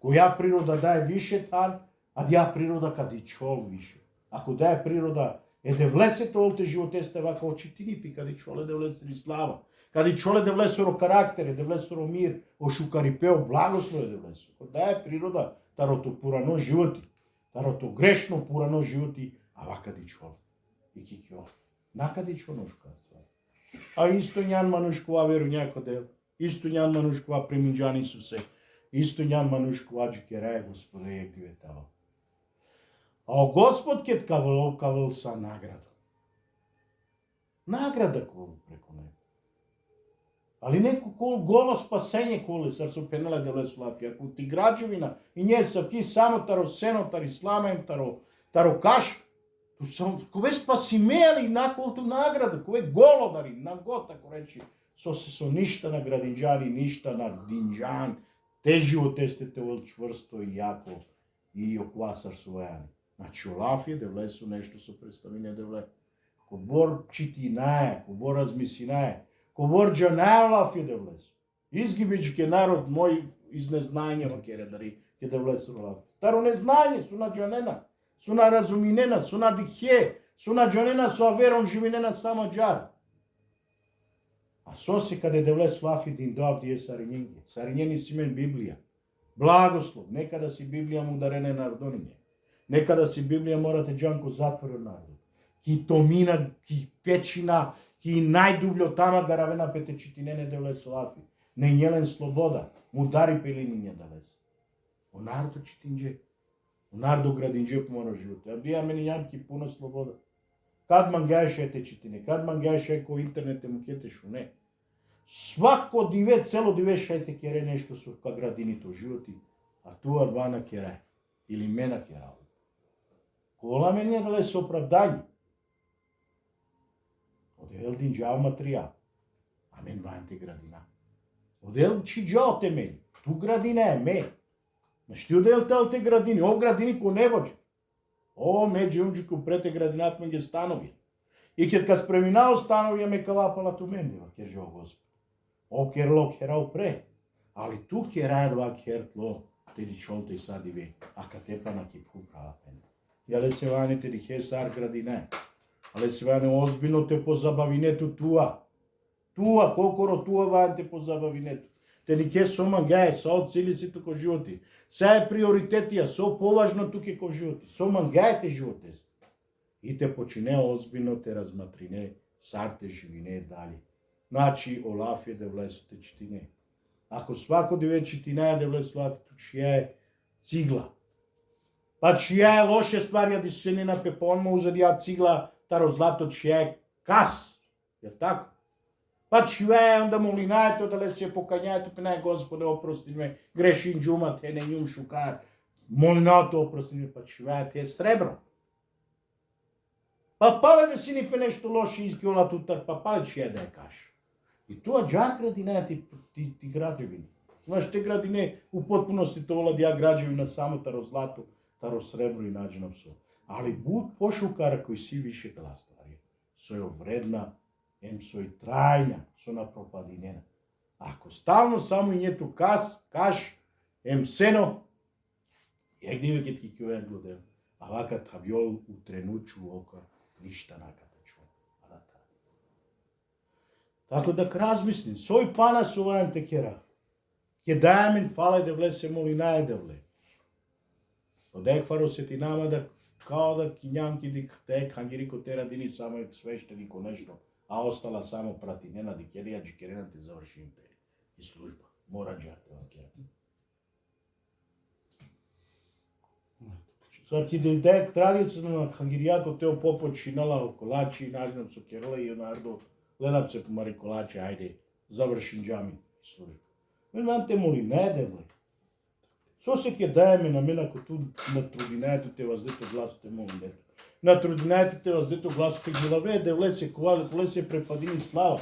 Која природа дај више тан, а дија природа кади чол више. Ако дај природа е да влесе толте живот есте вака очитини пи кади чоле да влесе ни слава. Кади чоле да влесоро карактере, да влесоро мир, о шукарипео благослове да влесо. Дај природа тарото пурано животи, тарото грешно пурано животи, а вакади чол. И кикјо. Накади чоношка ствар. А исто њан манушкова веру някој дел. Исто њан манушкова преминџан Исусе. Исто њан манушкова џикерај Господе ективе тава. А Господ кет кавал са награда. Награда колу преко него. Али неко кол голо спасење коле сар со пенале да влез лафи. Ако ти граđevina и ние са ки само таро сено, тари сламен, таро каш, ту сам кове спасимели наколту награда, кове голодари, на гота ко речи, со ништа на градинџани, ништа на динџан, те живот естете од чврсто и јако и окова сар својани. Значи лафи да влесу нешто со представине да вле. Кобор читинаe, кобор размисинаe, кобор џанајлафи да влесу. Изгибич ке народ мој из незнање кере дари ке да влесу лафи. Таро незнање су на џанена, су на разуминена, су на дихје, су на џанена со аверон живинена само џар. А со се каде да влесу лафи дин доавди е саринјенге. Саринјени си мен Библија. Благослов, некада си Библија му дарене народониње. Некада си Библија морате џанко затворен народ. Ки томина, ки печина, ки најдублјо тама гаравена петечитинене да влесу лафи. не јелен слобода, му дари пелиниња да лез. Онардо читинџе, онардо градинџе поморо животе. А бија мене јамки пуна слобода. Кад мангаеше те читине, кад мангаеше ко интернете му кете шу не. Свако диве, цело диве шајте кере нешто со ка градините у животи, а туа вана кере, или мена кере. Кола мене да лез оправдање. Одел дин джао материјал. Амен вајнте градина. Одел чи джао те мени. Ту градина е ме. Нашти одел телте градини. О градини ко не воđe. О ме джунџику прете градинат ме ге станови. И кед кад спреминал станови ме кавапала ту мендива, ке жо Господ. О керло керау пре. Али ту керајдва кертло. Теди чолте и сади ве. А катепа на кипу права пенда. Јале се вајне теди хесар градина. Але се вајне озбино те позабавинето туа. Туа, колкоро туа вајне те позабавинето. Теди ке сома гај, со цели си туко животи. Се е приоритетија, со поважно туке ко животи. Сома гајте животе. И те почине озбино те разматрине, сарте живине дали. Значи, Олаф е да влесете читине. Ако свако деве читина е да влесе Олаф, ту чија е цигла. Па чија е лоше ствари, да се не напе понма узадија цигла, таро злато чија е кас. Је тако? Па чија е онда молинаето да лесе покањаето, пе нај Господе опрости ме, грешин джума, те не njum шукар. Молинаето опрости ме, па чија е те сребро. Па пале да си ни пе нешто лоши изгјола тутар, па пале чија да е каш. И тоа джак градина ти градивини. Знаеш, те градине у потпуности тоа владија граđevina само таро злато, таро сребро и наđено со. Али буд пошукара кој си више гластари. Со ја вредна, ем со и трајна, со на пропадинена. Ако стално само и njето каш, ем сено, јак диве ке ти кјојан глодел. А вака тавјол у тренучу ока, ништа наката чува. Така да размислим, сој пана со вајан те кера. Ке дајамен фалај да влесе молинај да вле. Одекваро се ти нама да као да кинјамки ди те хангирико те радини само е свештенико нешто, а остала само пратинена ди керија джикерена те заврши империја и служба. Мора джарте ва кера. Значи дойде традицијата на хангиријако тео попочинала колачи, нажнам со керла и онардо гледам се помари колачи, ајде, завршим джами и служба. Мен ванте моли, не де моли. Со се ке даеме на мен ако ту на трудинаето те воздето гласоте моли дето. На трудинаето те воздето гласоте главе, де влесе коле се препадини слава.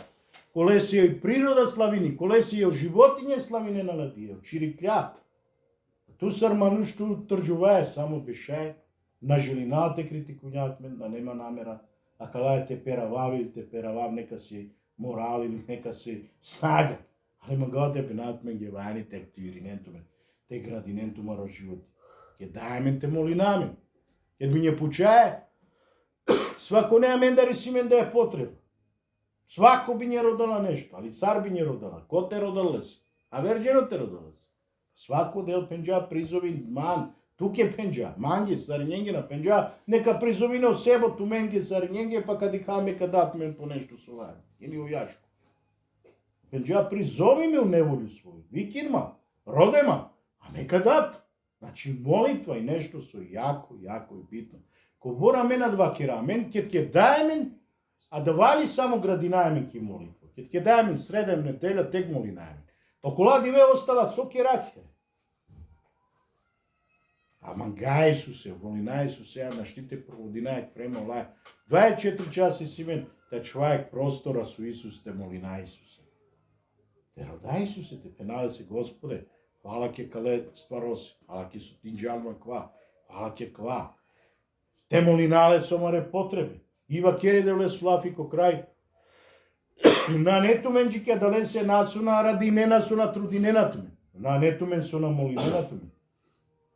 Коле се и природа славини, коле се и животиње славине на ладија, чирикља. Ту сармануш ту трџувае, само бешај, на желиналте критикуњаат мен, да нема намера, а калајте те перавав, нека се морал или нека се снага. Али магате пенат мен ге вајани те активириненту мен, те градиненту маро животи. Ке дајмен те молинамен, ке ми не пучае, свако не мен да реси мен да е потребно. Свако би не родала нешто, али цар би не родала, ко те родал леси, а верџено те родал леси. Свако дел пенџа призови ман, туке пенџа, манге сарњенге на пенџа, нека призовино себо ту менге сарњенге, па кади каме кадат мен по нешто суваје, или у јашко. Пенџа призови ме у неволju своју, викинма, родема, а не кадат. Значи молитва и нешто со јако и битно. Ко бора мена два кера, мен ке дајмен, а да вали само градинајмен ки молитва. Ке дајмен среден неделја тек молинајмен. Окола диве остала со кераке. Ама гај се, волинај се, а наштите проводинајк према лај. 24 часи си мен, та човек простора со Исус те молинај се. Те родај се, те пенале се Господе, хвала ке кале ствароси, хвала ке со тинџалма ква, хвала ке ква. Те молинале со маре потреби. Ива кере да влез флафико крај. На нету мен джике да лесе насуна радинена со на трудиненату мен. На нету мен со на молиненату мен.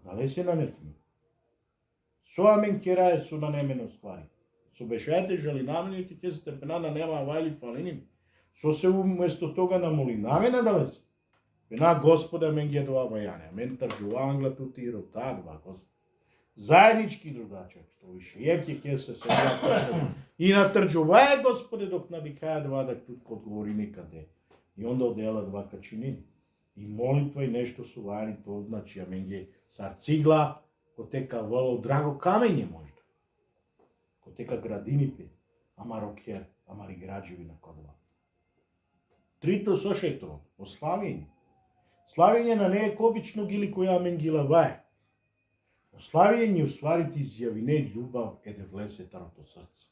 Да лесе на нету мен. Со амен керај со на немено ствари. Со бешајте жалинамени ке се тепенана нема вајли фалини. Со се уместо тога на молинамена да лесе. Пена Господа мен ги дова вајане. Мен трџувангла тути и ротагва Господ. Заеднички другачак, што више. Јеке ке се и натрџувај Господе док надикаја да вадак тут одговори никаде. И онда одела два качини. И молитва и нешто сувајани, тоа значи аменге сар цигла, ко тека воло драго камење можда. Ко тека градините, амарокер, амари граđевина кодова. Трито сошето, ославјење. Славјење на неје обично гили која аменгила вај. Ославјење уствари ти изјавине љубав еде влесе тарото срце.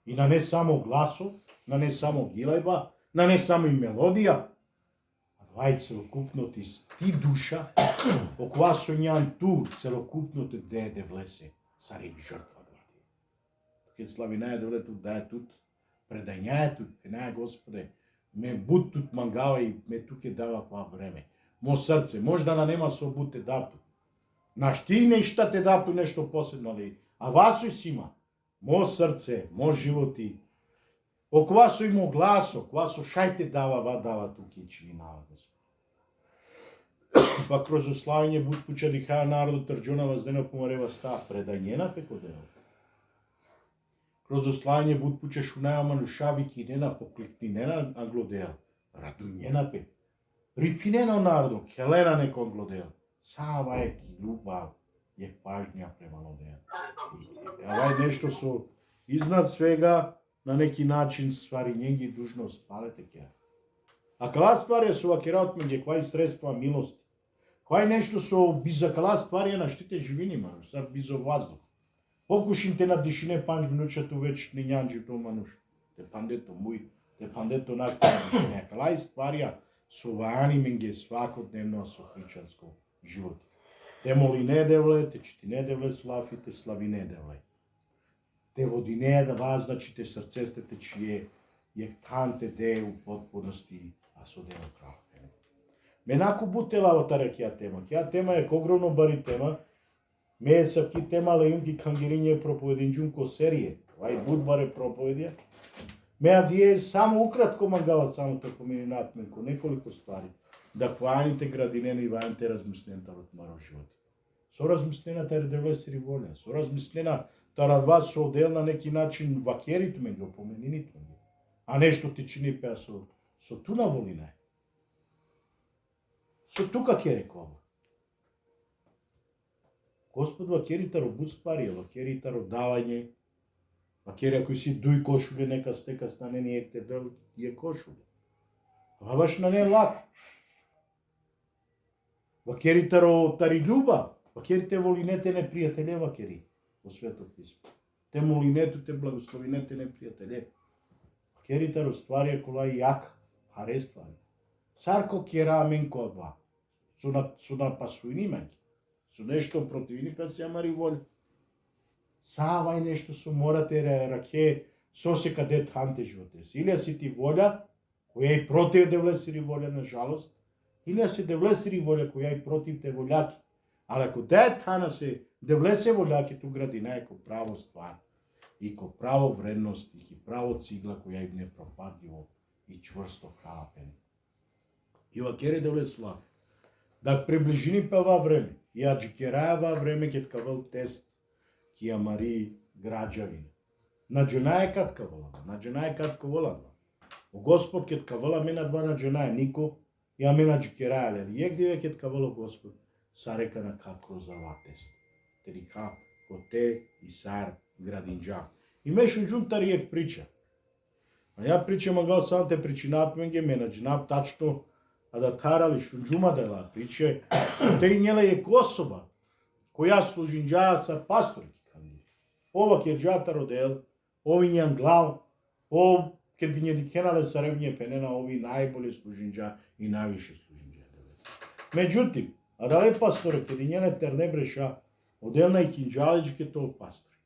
И на не само гласо, на не само гилајба, на не само и мелодија, а вај целокупно ти душа, окоја со њан ту целокупно те деде влесе, сари жртва глади. Ке славинај доле тут дај тут, предањај тут, пенај Господе, ме буд тут мангава и ме туке дава ква време. Мо срце, можда на нема со буд те дату. Наш ти нешта те дату нешто посебно ли, а вас си има. Мо срце, мо животи, окоја со има гласо, окоја со шајте дава туки чивинава, Господ. Па кроз ославење буд пуча дихаја народот трџона воздено помарева ста, предањена пеко дел. Кроз ославење буд пуча шунаја манушави кинена покликнинена англодел, радуњена пе. Рипинено народот, хелена некон англодел, сава е ки љубав, е пажња према лодел. Авај нешто со изнад свега, на неки начин ствари njegi dužnost, palete kja. A kala stvari su vakiraot međe kvaj sredstva milosti. Kvaj nešto su biza kala stvari na štite živini, manuš, sad bizo vazduh. Pokušim te na dišine 5 minuća tu već ne njanđi to manuš. Te pandeto muj, te pandeto nakon. Kala stvari su vani menge svakodnevno su hrišćansko životi. Te moli ne devle, te čiti ne devle slavi, te slavi ne devle. Те водинеја да вазначите срцестете чие је танте де у потпуности, а со дело крахпене. Менаку бутела во тарекија тема. Кја тема е огромно бари тема. Ме са ки тема лејунки кангириње проповединџунко серије. Вај будбаре проповедија. Меа дие само укратко мангават само току минатменко неколико ствари. Да кваните градинени вајните размислената од маро животи. Со размислената е девлесери волја. Со размислена тарадва со одел на неки начин вакерит меѓу поменинит меѓу. А нешто ти чини пеа со туна волина е. Со тука ке рекова. Господ вакери таро будстварија, вакери таро давање, вакери ако си дуј кошуле, нека стека стане не екте дел е кошуле. А баш на не лако. Вакери таро тари љуба, вакери те волинете непријателе вакери. Во Светот Писмо. Те молинето, те благословинете непријателе. Керите ростварија кола и јака, харествари. Сарко кера мен кодва. Со напасуини меѓу. Со нешто противни па се амари волја. Савај нешто со морате раке сосе каде танте животес. Или си ти волја, која и против да влесери волја на жалост, или си да влесери волја која и против те волјаки. Але ако да тана се да влесе волјаки ту градина е ко право ствар, и ко право вредност, и право цигла која им не пропадливо и чврсто храпен. И вакере да влесе слав. Да приближини па ва време, и аджикераја ва време ке ткавал тест, ки амари граđавин. На джена е катка волава, на джена е катка волава. О Господ ке ткавала мена два на джена е нико, и амена аджикераја ле. Јегдиве ке ткавало Господ, сарека на како за ва тест. Терика, коте и сар градинджа. И мешу джунтар јек прича. А ја прича магал сам те причинат менге, мена джинат тачно, а да тарали шунджума дела приче, те и njela јек особа, која служинджа са пасторки канди. Ова ке джата родел, ови њан глав, ов ке би ње дикенале саревње пенена, ови најболи служинджа и највише служинджа. Меđutim, а дали пасторе ке њеле терне бреша, оделна и кинџалеџи ке тоа пастори.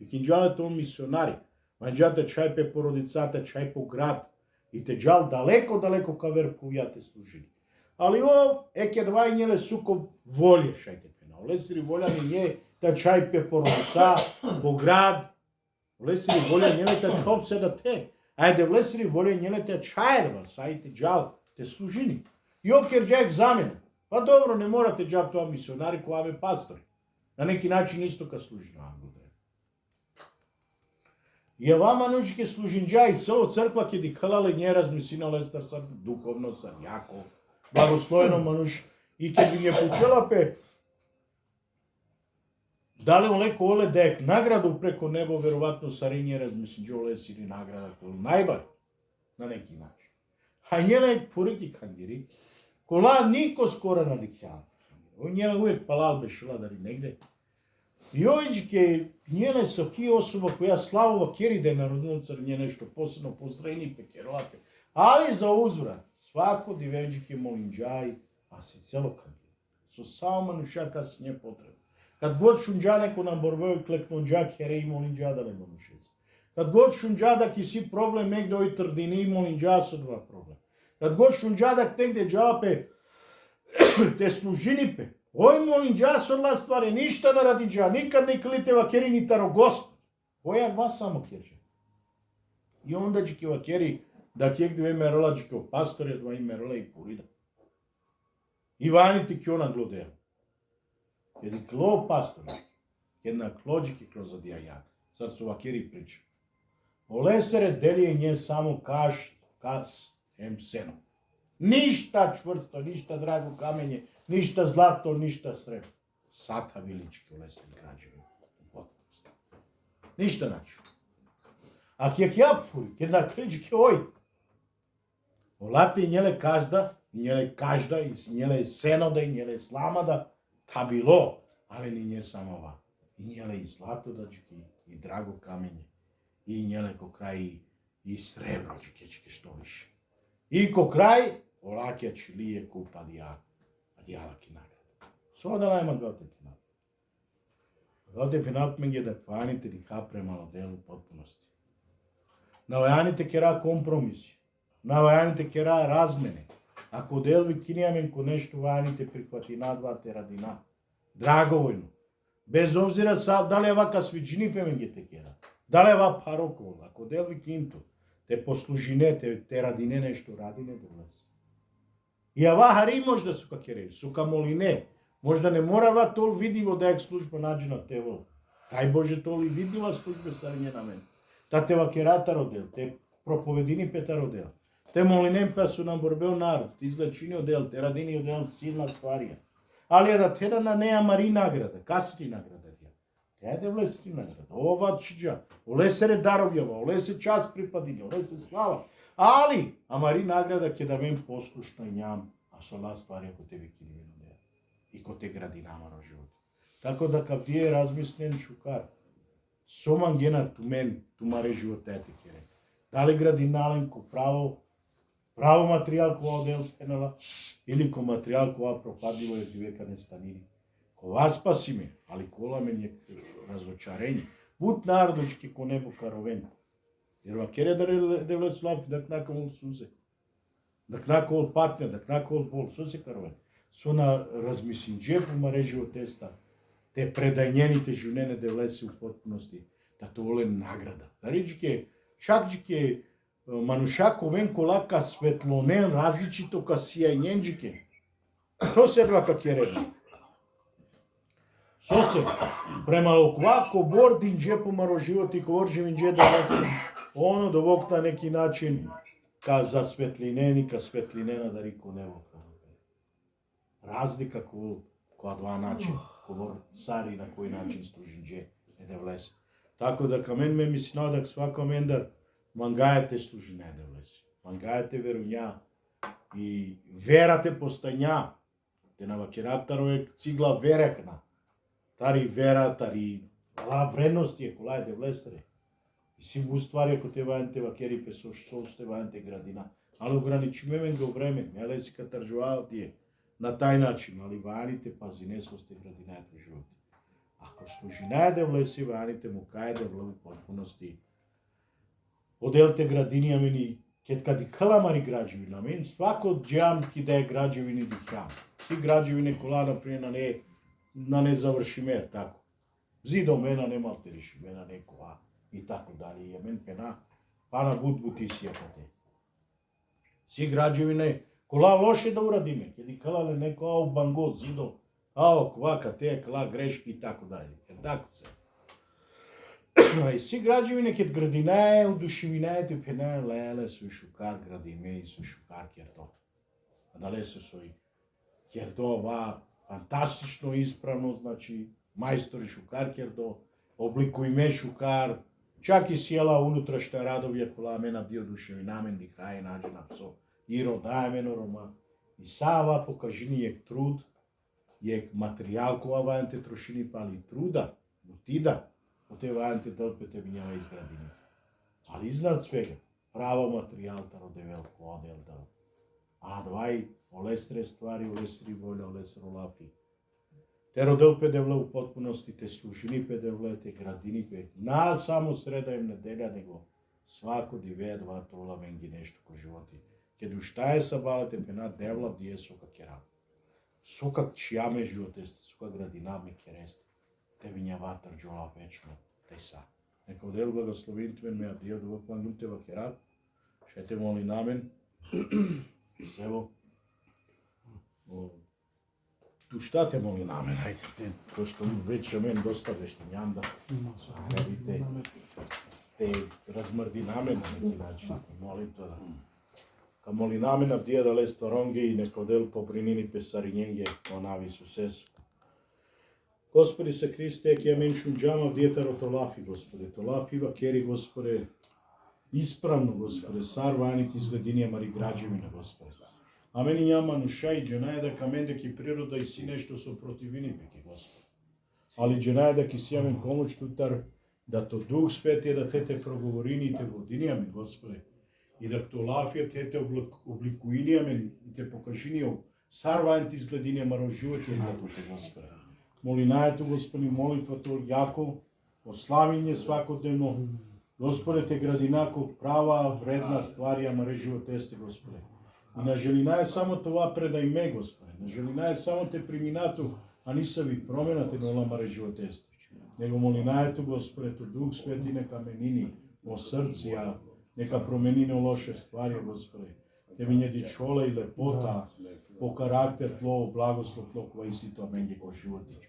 И кинџале тоа мисионари. Мањата чај пе породицата, чај по град. И те джал далеко кавер повјате служили. Али о, еке два и njele суков волје шајте пена. Олесери волја ни е та чај пе породица, по град. Олесери волја njele та чоп се да те. Ајде влесери волја njele та чајерва, сајте джал, те служини. И окер джајк замена. Па добро, не морате джаб тоа мисионари која ме пастори. На неки начин исто ка служи на Англија. И вама нучке служинџа и цело црква ќе ди халале не размислинале стар са духовно са јако, благословено мануш и ќе би ја почелапе дали олеко оле дек награду преко небо веројатно сариње размислиџоле сири награда кој најбар на неки начин. А njele порики кангери, кола нико скоро на дикјан. Njele увек палал бешила дали негде. И овиđke njele са ки особа која славува кери да е народно цар,ње нешто посебно поздрајни пекеролапе. Али за узврат, свако дивеđke молинџај, а се цело кангери. Со само манушака с не потребно. Kad god šunđa neko nam borbeo kleknonđa kere i molinđa da ne monušec. Kad god šunđa da ki si problem nek doj trdini i molinđa su dva problem. Kad god šunđa da negde džape te služinipe, oj molinđa su odla stvari, ništa ne radi dža, nikad ne kliteva keri ni taro gospod. Koja dva samo kerže. I onda će keva keri da kjek dve merola će keo pastore, dva i merola i purida. I vani ti kjona glodeo. Jedi klo pastor, jedna klođike kroz odijajak. Sad su vakeri priča. Olesere delije nje samo kas seno. Ništa čvrsto, ništa drago kamenje, ništa zlato, ništa srebro. Sata vilički olesere građevi. Ništa način. A kjek ja puri, jedna kličke oj. Olate i njele každa, i njele senoda, i njele slamada, ta bilo, ali ni nje samo ova. I njele i zlato dački, i drago kamenje, i njele ko kraj i srebro čekečke što više. I ko kraj, olakjač lije kupa dijalaki nagrada. Soda najma gote pinap. Gote pinap menge da tvanite di ha premalo delu potpunosti. Navajanite kera kompromisi. Navajanite kera razmene. Ако делви кинијамен ко нешто вајаните прихвати надвате радина. Драговојно. Без обзира са дали вака свиџини пемен ги те кера. Дали ва парокол. Ако делви кинто. Те послужине, те радине нешто радине долес. И ава хари може да сука кере. Сука молине. Можда не мора ва тол видиво да ек служба наđe на тево. Тај Боже толи видива службе сариње на мен. Та те ва керата родел. Те проповедини пета родел. Те молинем па su nam borbeo narod, ti zlačini odel, te radini odel silna stvarija. Ali da te da na neja mari nagrada, kasri nagrada dja. Te da vlesi nagrada, ova čiđa, olesere darovjava, olese čas pripadinja, olese slava. Ali, a mari nagrada ke da ven poslušno njam, a sola stvarija ko tebi kiriveno dja. I ko te gradi namaro život. Tako da kav ti je razmislen šukar, soman gena tu men, tu mare životete kere. Da li gradi nalenko pravo материјал која одел спенала, или ко материјал која пропадливо е века не станини. Ко вас спасиме, али кола мен е разочарење. Бут народочки ко небо каровен. Jer va kere da vle slav, da knakol suze. Da knakol patnja, da knakol bol, suze karoven. Со на размислинџев ма режио теста, те предањените жунене да влеси у потпуности, да то оле награда. Да речке, чакџике, манушако вен колака светлонен, различито ка сијајненџике. Со седва ка керена. Со седва. Према оквако бордин джепу маро живот и коворжевин дже да влеси. Оно до вокта неки начин ка засветлинени, ка светлинена да рико небо. Разлика која два начин, ковор сари на кој начин служинџе е да влезе. Тако да камен ме мисли надак свако мендар мангајате служине да влезе. Мангајате веруња и верате постања. Те на вакератаро цигла верекна. Тари вера, тари вредности е кола е да влезере. И си му ствари ако те вајанте вакери песош состе вајанте градина. Али ограничиме го време, не леси ка тржуваа тие. На тај начин, али вајаните пази не состе градинајето живот. Ако служинај да влеси, вајаните му кај да влезе потпуности. Оделте градини, амени, кади каламари граđevina, мен свако джам ки да е граđevини дихам. Си граđevine кола, например, на не завршиме, тако. Зидо мена не малтериши, мена не кола, и тако дали. И мен пена, пана бут-бути си јапате. Си граđevine, кола лоше да урадиме, кади калале неко, ау банго, зидо, ау квака, те кала грешки и тако дали. Тако се. И си граѓевине ket градинае, одушевинае пенае леле со шукар градиме и со шукар керто. А дале со и керто ова фантастично исправно, значи мајстор шукар керто, обликујме шукар, чак и сјела унутрашна радовија кола мена би одушевинамен ди крај наđена псо и родаеме норома. И сава покажини јек труд, јек материјал која вајанте трошини пали труда, отида, од те вајанте дълпете вињава изградини. Али изнад свега, право материјалта родевел кодел дал. А двај, олестре ствари, олестри воља, олестро лафи. Те родълпе девле у потпуности, те служини пе девле, те градини пе. На само среда им неделја, него свако дивее два тола венги нешто ко животи. Кеду šta je sa balete pena devla die soka kera. Soka čiame životeste, soka gradina me kereste. Te vinja vatr džola večno, te sa. Neka odelu blagoslovin tven me adio do vakman te vakerat. Še te moli namen. Evo. Tu šta te moli namen, hajde te, pošto već o men dosta veštinjanda. Vidite, te razmrdi namen na neki način. Molim to da. Ka moli namen avdija da lesto ronge i neko del poprinini pesarinjenge onavi sucesu. Gospodи се Христе, ке мен шунџама вдијета ротолафи, Господе, толафи вакери, Господе, исправно, Господе, сарваните изглединија мари граđевина, Господе. А мени њама нушај, дженаја да каменде ки природа и си нешто со противини пеки, Господе. Али дженаја да ки си амен помоќ тутар, да то Дух Свети да те проговорини и те водинијаме, Господе. И да то лафија те обликуинијаме и те покажинијо, сарваните изглединија маро живот и работе, Господе. Молинајето, Господи, молитвато јако, ославиње свакодневно. Господе, те градинако права, вредна стварија маре животесте, Господе. И на желинај само това предај ме, Господе. На желинај само те приминато, а не са ви променате на маре животесте. Него молинајето, Господе, то Дух Свети нека менини во срција, нека промени на лоше ствари, Господе. Те ми ди чола и лепота, по карактер тло, благослов тло, која и сито аменге ко животи.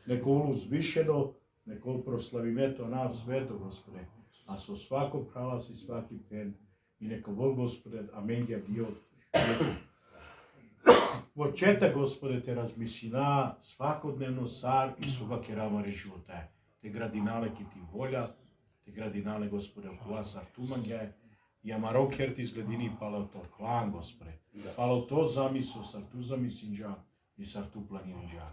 Нека узвишено, нека прославимето на свето, Господе, а со свако пралас и сваки пен, и нека Бог, Господе, аменге био. Во чета, Господе, те размисина свакодневно сар и суга керамаре живота. Те градинале ки ти волја, те градинале, Господе, окола сар туманге, и амаро керти изгледини пало то клан, Господе. Пало то замисо, сар ту замисинджа и сар ту планинджа.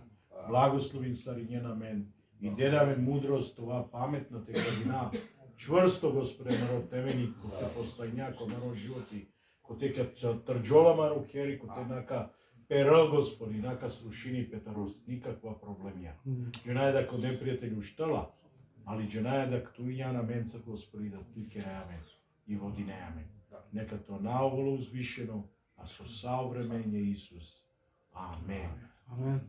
Благословин стариње на мен и дедаме мудрост, това паметна те градина. Чврсто, Господе, маро темени, ко те постојња, ко маро животи, ко те трџола маро хери, ко те нака перл, Господи, нака срушини петарост, никаква проблемија. Дженаја да ко непријателju штала, али дженаја да ктујња на менца, Господи, да ти кереаме и водинеаме. Нека то наоколу узвишено, а со савремење Исус. Амен. Амен.